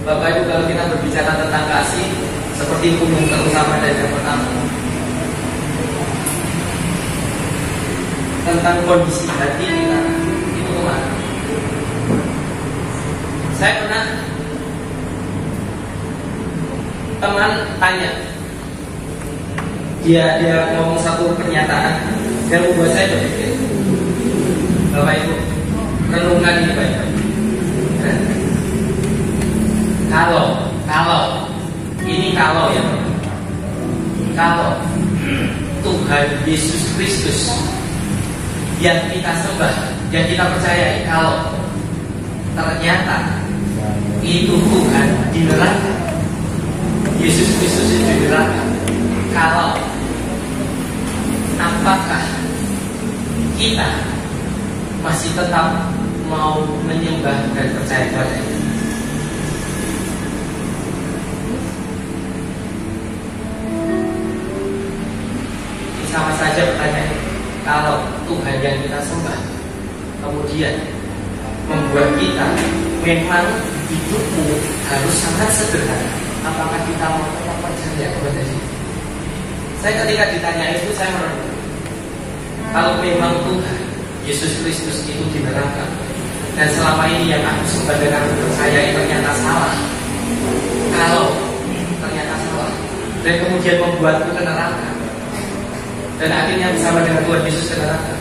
Bapak Ibu, kalau kita berbicara tentang kasih, seperti hukum yang terutama dan yang pertama, tentang kondisi hati kita itu kemana? Saya pernah teman tanya, dia ngomong satu pernyataan yang membuat saya berpikir. Bapak Ibu, renungkan ini baik-baik. Kalau ya, kalau Tuhan Yesus Kristus yang kita sembah, yang kita percayai, kalau ternyata itu Tuhan di neraka, Yesus Kristus itu di neraka, kalau apakah kita masih tetap mau menyembah dan percaya kepada-Nya? Sama saja pertanyaan. Kalau Tuhan yang kita sembah kemudian membuat kita memang hidupmu harus sangat sederhana, apakah kita mau tetap percaya kepada Dia? Saya ketika ditanya itu, saya merenung. Kalau memang Tuhan Yesus Kristus itu di neraka, dan selama ini yang aku sembah dan aku percaya ternyata salah, kalau ternyata salah dan kemudian membuatku ke neraka, dan akhirnya bersama dengan Tuhan Yesus ke neraka,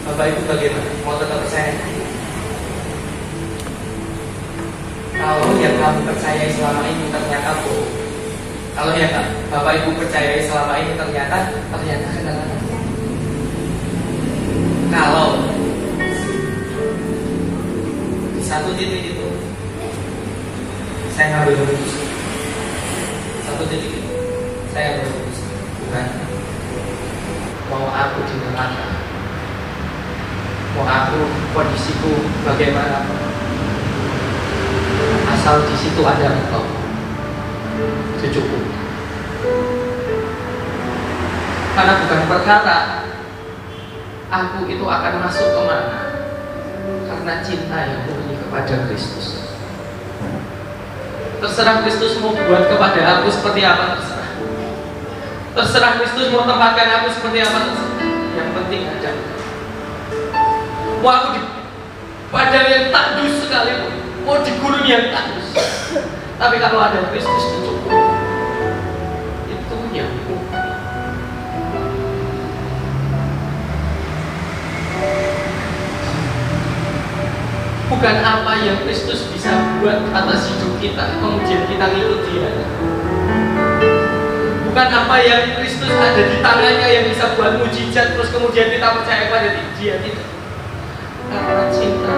Bapak Ibu bagaimana? Mau tetap percaya? Kalau yang kamu percayai selama ini ternyata bohong, kalau ya Kak, Bapak Ibu percayai selama ini ternyata ke neraka. Kalau di satu titik itu saya ngambil keputusan, satu titik itu saya ngambil keputusan, bukan mau aku di neraka, mau aku kondisiku bagaimana, asal di situ ada Engkau, itu cukup. Karena bukan perkara aku itu akan masuk kemana, karena cinta yang murni kepada Kristus. Terserah Kristus mau buat kepada aku seperti apa, terserah. Terserah Kristus mau tempatkan aku seperti apa, terserah. Yang penting ada. Mau aku di padang yang tandus sekalipun, mau di gurun yang tandus, tapi kalau ada Kristus itu cukup. Itu yang bukan apa yang Kristus bisa buat atas hidup kita kemudian kita ngikut Dia. Bukan apa yang Kristus ada di tangannya yang bisa buat mujizat terus kemudian kita percaya pada Dia, tidak. Karena cinta,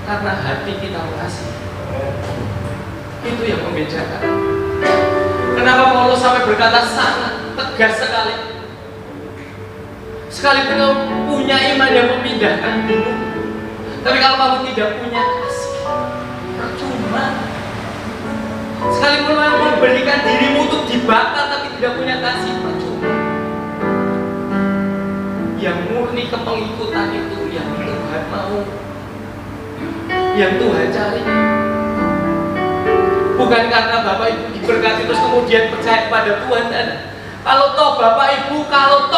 karena hati kita mengasihi, itu yang membedakan. Kenapa Paulus sampai berkata sangat tegas sekali, sekalipun kamu punya iman yang memindahkan gunung, tapi kalau kamu tidak punya kasih, percuma. Sekalipun kamu memberikan dirimu untuk dibakar tapi tidak punya kasih, percuma. Yang murni kepengikutan itu yang Tuhan mau, yang Tuhan cari. Bukan karena Bapak Ibu diberkati terus kemudian percaya pada Tuhan. Dan kalau toh Bapak Ibu, kalau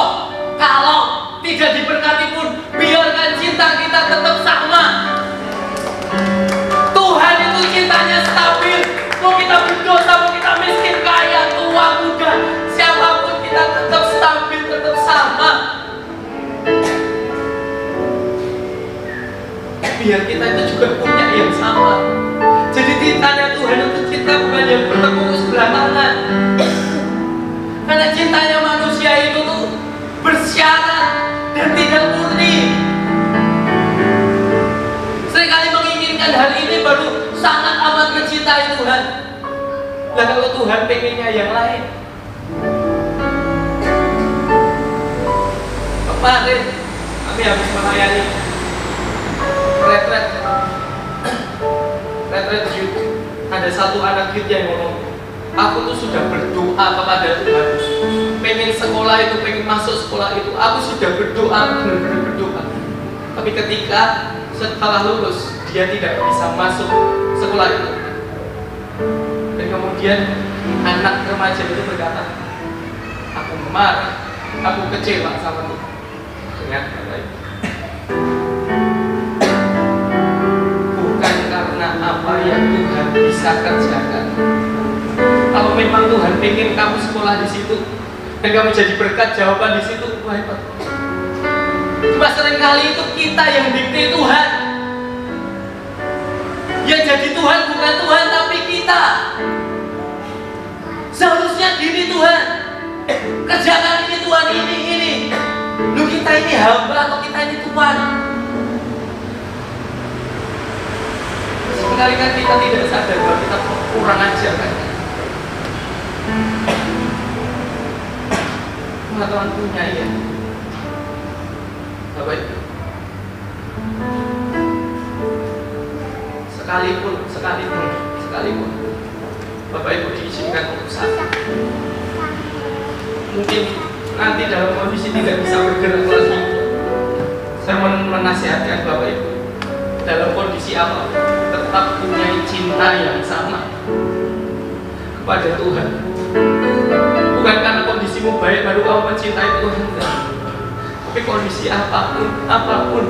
tidak diberkati pun, biarkan cinta kita tetap sama. Tuhan itu cintanya stabil. Mau kita berdosa, mau kita miskin, kaya, tua, muda, siapapun kita tetap stabil, tetap sama. Biar kita itu juga punya yang sama. Jadi cintanya Tuhan itu cinta bukan yang bertepuk sebelah tangan. Karena cintanya manusia itu Tuhan. Nah kalau Tuhan pengennya yang lain. Kemarin kami habis melayani retret youth. Ada satu anak youth yang ngomong, aku tuh sudah berdoa kepada Tuhan, pengen sekolah itu, pengen masuk sekolah itu. Aku sudah berdoa, benar-benar berdoa. Tapi ketika setelah lulus, dia tidak bisa masuk sekolah itu. Dan kemudian anak remaja itu berkata, aku marah, aku kecewa sama Tuhan. Dengan kata itu, bukan karena apa yang Tuhan bisa kerjakan. Kalau memang Tuhan pengen kamu sekolah di situ dan kamu jadi berkat jawaban di situ, wah hebat. Cuma seringkali itu kita yang dikte Tuhan. Yang jadi Tuhan bukan Tuhan tapi kita. Seharusnya gini Tuhan, kerjakan ini Tuhan, ini. Lu kita ini hamba atau kita ini Tuhan? Sekali kan kita tidak sadar bahwa kita kurang ajar kan. Tuhan punya ya. Bapak Ibu, sekalipun Bapak Ibu diizinkan untuk sakit, mungkin nanti dalam kondisi tidak bisa bergerak lagi, saya menasihatkan Bapak Ibu, dalam kondisi apa tetap punya cinta yang sama kepada Tuhan. Bukan karena kondisimu baik baru kamu mencintai Tuhan, tapi kondisi apapun Bapak Ibu,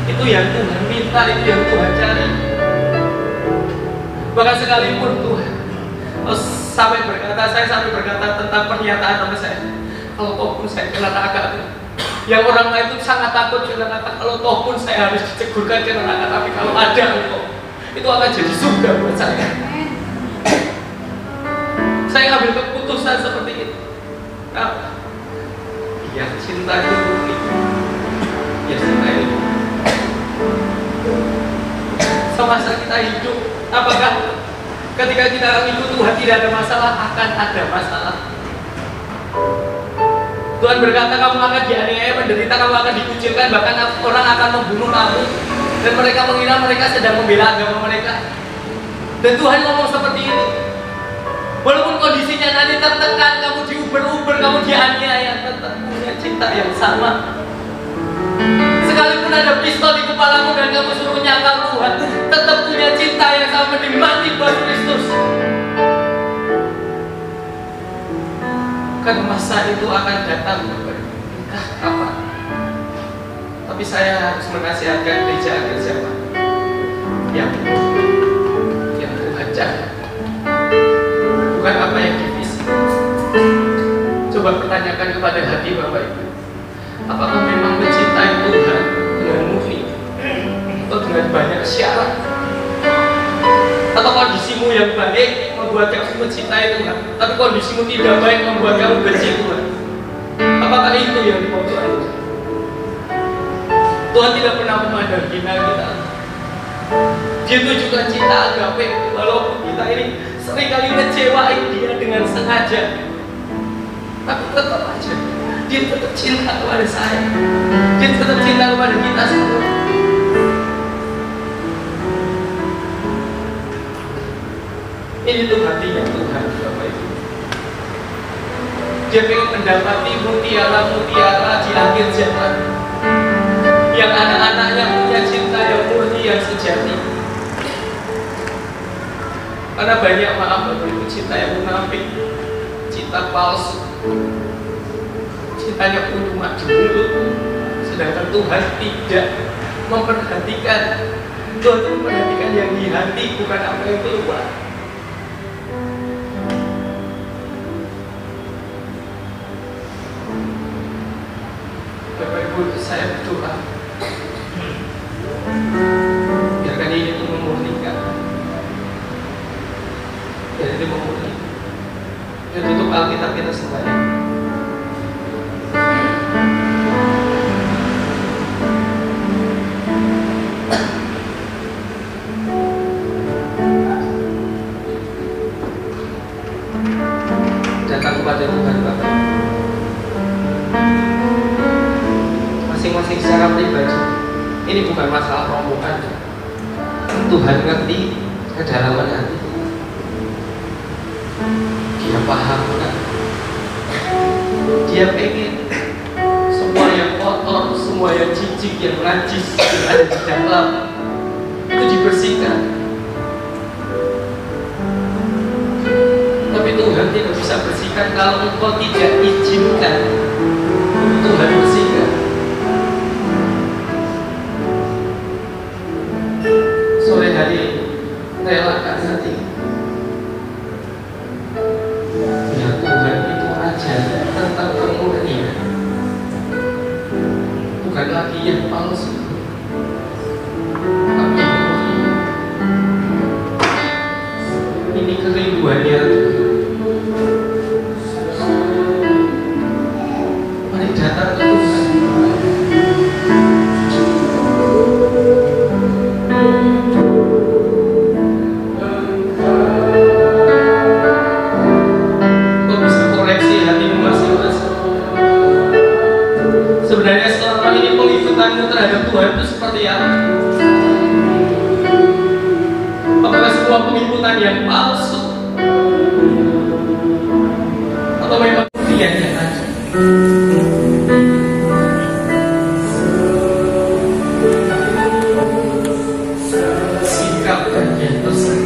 itu yang Tuhan minta, itu yang Tuhan cari. Bahkan sekalipun Tuhan saya sampai berkata tentang pernyataan teman saya, kalau toh pun saya ke neraka, yang orang lain itu sangat takut ke neraka, kalau toh pun saya harus dicegurkan ke neraka, tapi kalau ada engkau, itu akan jadi surga buat saya. Saya ambil keputusan seperti itu. Nah, ya cinta itu murni, ya cinta itu. Semasa kita hidup, apakah ketika kita ikut Tuhan tidak ada masalah? Akan ada masalah. Tuhan berkata kamu akan dianiaya, menderita, kamu akan dikucilkan, bahkan orang akan membunuh kamu, dan mereka mengira mereka sedang membela agama mereka. Dan Tuhan ngomong seperti itu. Walaupun kondisinya nanti tertekan, kamu diuber-uber, kamu dianiaya, tetap punya cinta yang sama. Sekalipun ada pistol di kepalamu dan kamu suruh nyangkal Tuhan, tetap punya cinta yang sama, menikmati buat Kristus. Kan masa itu akan datang, entah kapan. Tapi saya harus menasihatkan gereja agar siapa yang Tuhan jaga, bukan apa yang divisi. Coba pertanyakan kepada hati Bapak Ibu, apakah memang mencintai Tuhan dengan murni atau dengan banyak syarat? Atau kondisimu yang baik membuat kamu mencintai Tuhan, tapi kondisimu tidak baik membuat kamu benci Tuhan? Apakah itu yang dimau Tuhan? Tuhan tidak pernah memandang hina kita. Dia tunjukkan cinta agape, walaupun kita ini seringkali ngecewain dia dengan sengaja, tapi tetap aja dia tetap cinta kepada saya. Dia tetap cinta kepada kita semua. Ini tuh hatinya Tuhan, Bapak Ibu. Dia ingin mendapati mutiara-mutiara di akhir zaman, yang anak-anaknya punya cinta yang murni, yang sejati. Karena banyak, maaf Bapak Ibu, cinta yang munafik, cinta palsu, cintanya pun cuma di mulut, sedangkan Tuhan tidak memperhatikan. Tuhan memperhatikan yang di hati, bukan apa yang keluar. Bapak Ibu, saya berdoa biarkan ini itu memurnikan, biar itu memurnikan. Biar tutup Alkitab kita semuanya. kamu ada. Tuhan ngerti kedalaman hati. Dia paham kan? Dia pengen semua yang kotor, semua yang jijik, yang najis yang ada di dalam itu dibersihkan. Tapi Tuhan tidak bisa bersihkan kalau engkau tidak izinkan Tuhan bersihkan. Sore hari relakan hati. Ya Tuhan itu ajar tentang kemurnian, bukan lagi yang palsu, tapi yang murni. Ini kerinduannya Tuhan. Mari datang ke Tuhan. Sebenarnya selama ini pengikutanmu terhadap Tuhan itu seperti apa? Apakah semua pengikutan yang palsu? Atau memang dia yang ada? Sikap dan etos. Sikap dan etos.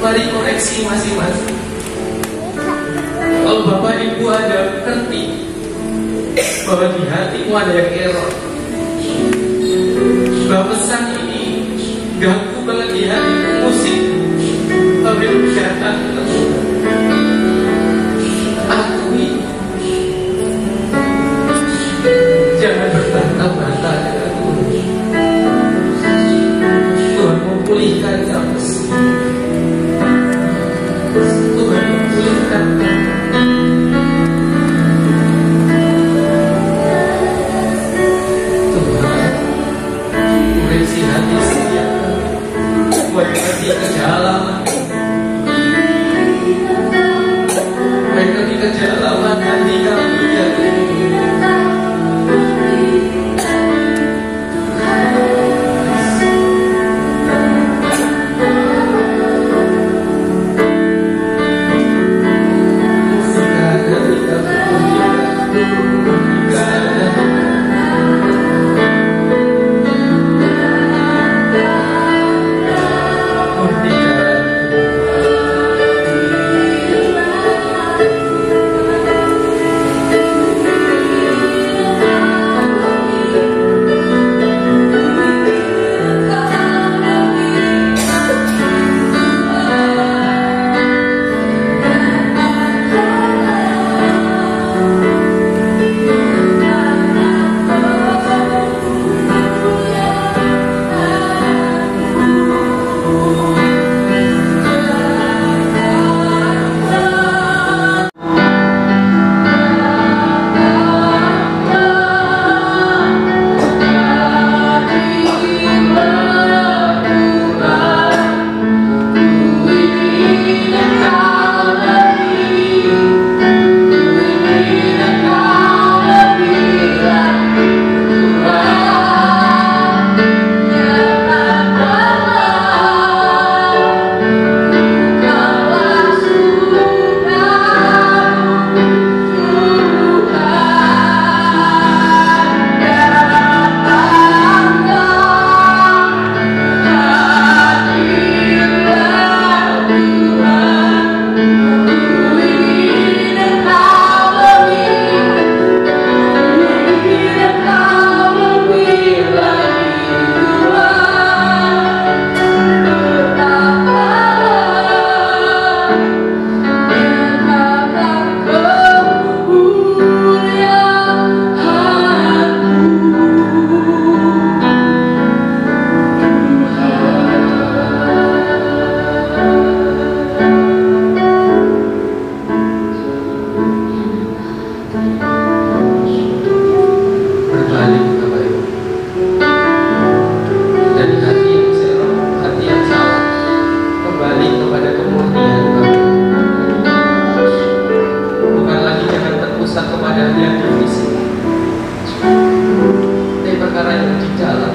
Mari koreksi masing-masing. Kalau Bapak Ibu ada ngerti bahwa di hatimu ada yang error, bahwa pesan ini ganggu banget di hatimu, musik tapi datang akui, jangan berbantah-bantah dengan Tuhan. Tuhan memulihkan kamu. Tuhan memulihkan kamu. Tuhan koreksi hati setiap buat hati kedalaman. hanya di fisik, tapi perkara yang di dalam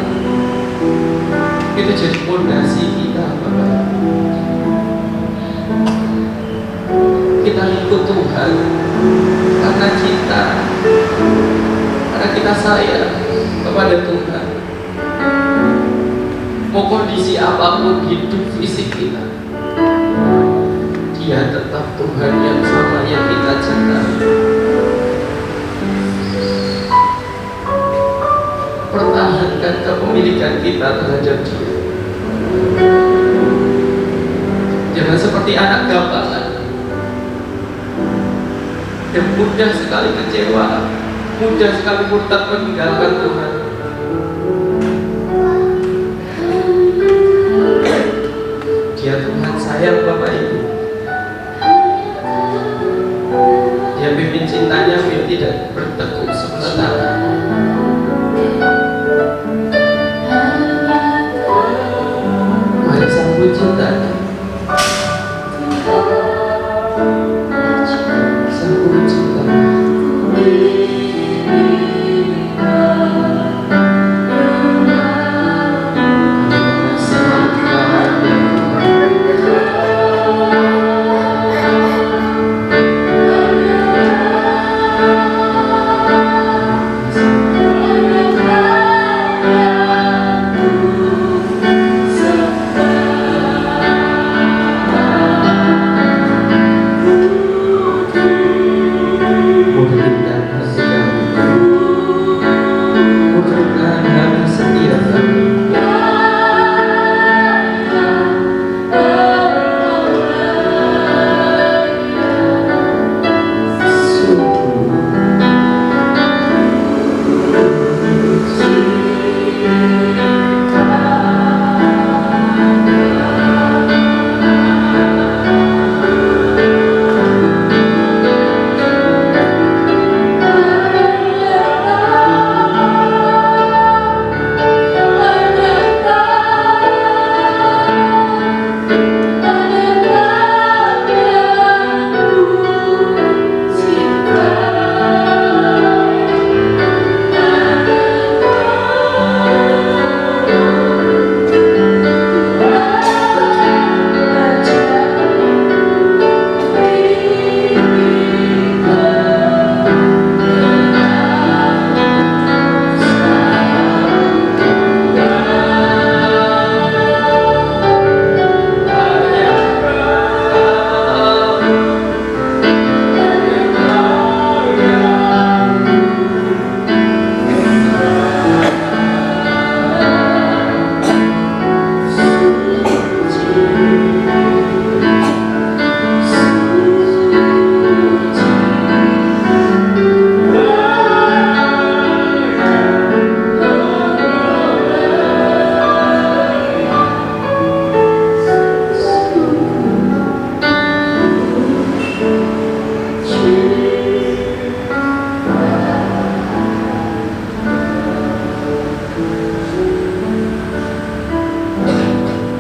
itu jadi fondasi kita, Bapak. Kita ikut Tuhan karena kita sayang kepada Tuhan. Mau kondisi apapun hidup fisik kita, Dia tetap Tuhan yang sama yang kita cintai. Pertahankan kepemilikan kita terhadap Dia. Jangan seperti anak gambalan yang mudah sekali kecewa, mudah sekali murtad meninggalkan Tuhan. Dia Tuhan sayang Bapak Ibu. Dia pimpin cintanya biar tidak bertekuk sementara. Mari sambut cintanya. Sambut cintanya.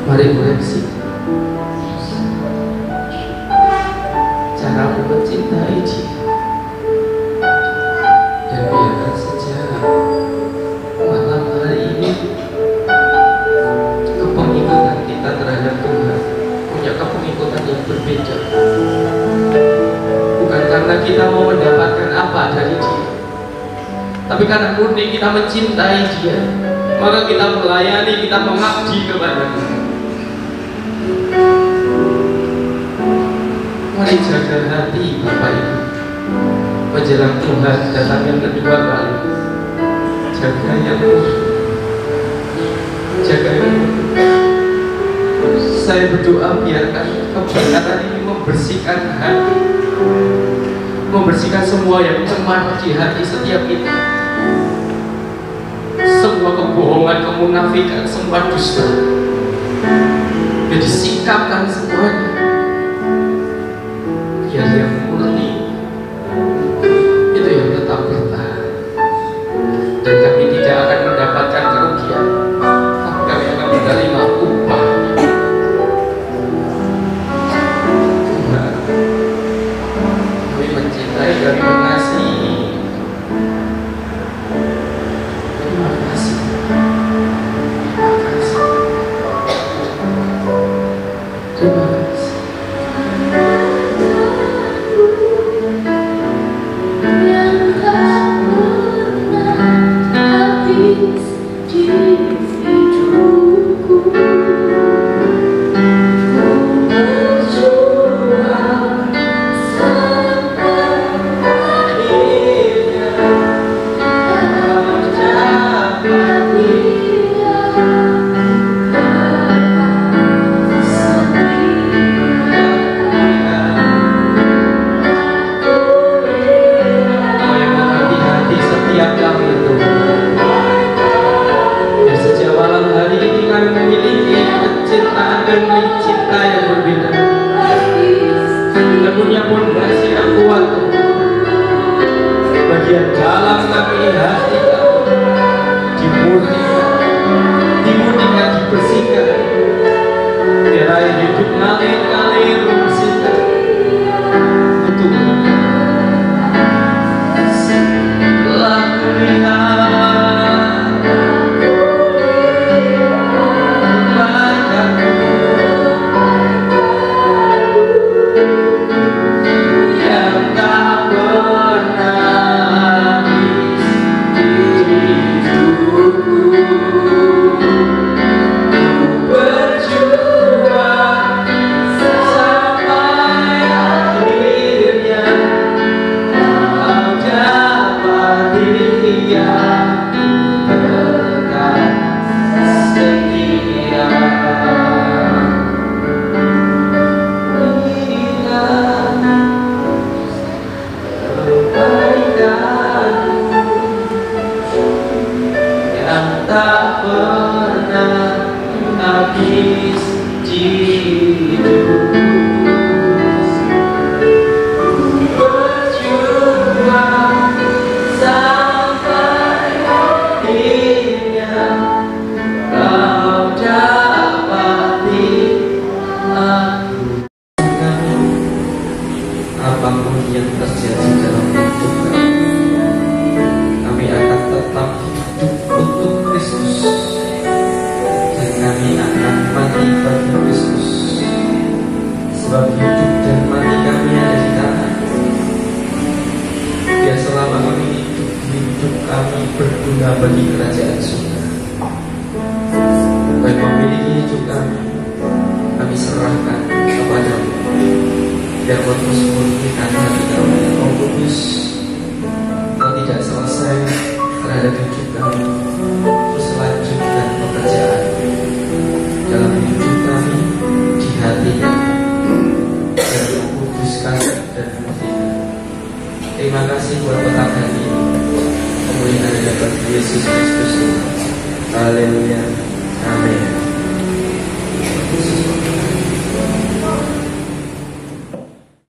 Mari koreksi cara mencintai Dia, dan biarkan saja malam hari ini kepemikutan kita terhadap Tuhan punya kepemikutan yang berbeda. Bukan karena kita mau mendapatkan apa dari Dia, tapi karena murni kita mencintai Dia, maka kita melayani, kita mengabdi kepada-Nya. Mari jaga hati Bapak Ibu menjelang Tuhan datang yang kedua kali. Jaga yang jaga yang. Saya berdoa biarkan kebenaran ini membersihkan hati, membersihkan semua yang cemar di hati setiap kita, semua kebohongan, kemunafikan, semua dusta. Jadi sikapkan semuanya biar yang murni itu yang tetap bertahan, dan kami tidak akan mendapatkan kerugian, tapi kami akan menerima upahnya. Tuhan, kami mencintai dan mengasihi dalam kami hati kami dimurnikan, dibersihkan, biar air hidup ngalir bersihkan untuk setelah kulihat tak pernah habis hidup, berjuang sampai akhirnya kau dapati aku. Apapun yang terjadi dalam hidup kami akan tetap untuk Kristus, dan kami akan mati bagi Kristus, sebab hidup dan mati kami ada di tangan. Biar selama kami hidup kami berguna bagi kerajaan surga. Kau memiliki hidup kami serahkan kepadamu, biar kau terus murnikan hati kami. Kau kudus, kau tidak selesai terhadap hidup kami, terus lanjutkan pekerjaan dalam hidup kami, di hati kami, dan kuduskan dan murnikan. Terima kasih buat petang hari ini, pemulihan dapat Yesus Kristus. Haleluya, amin.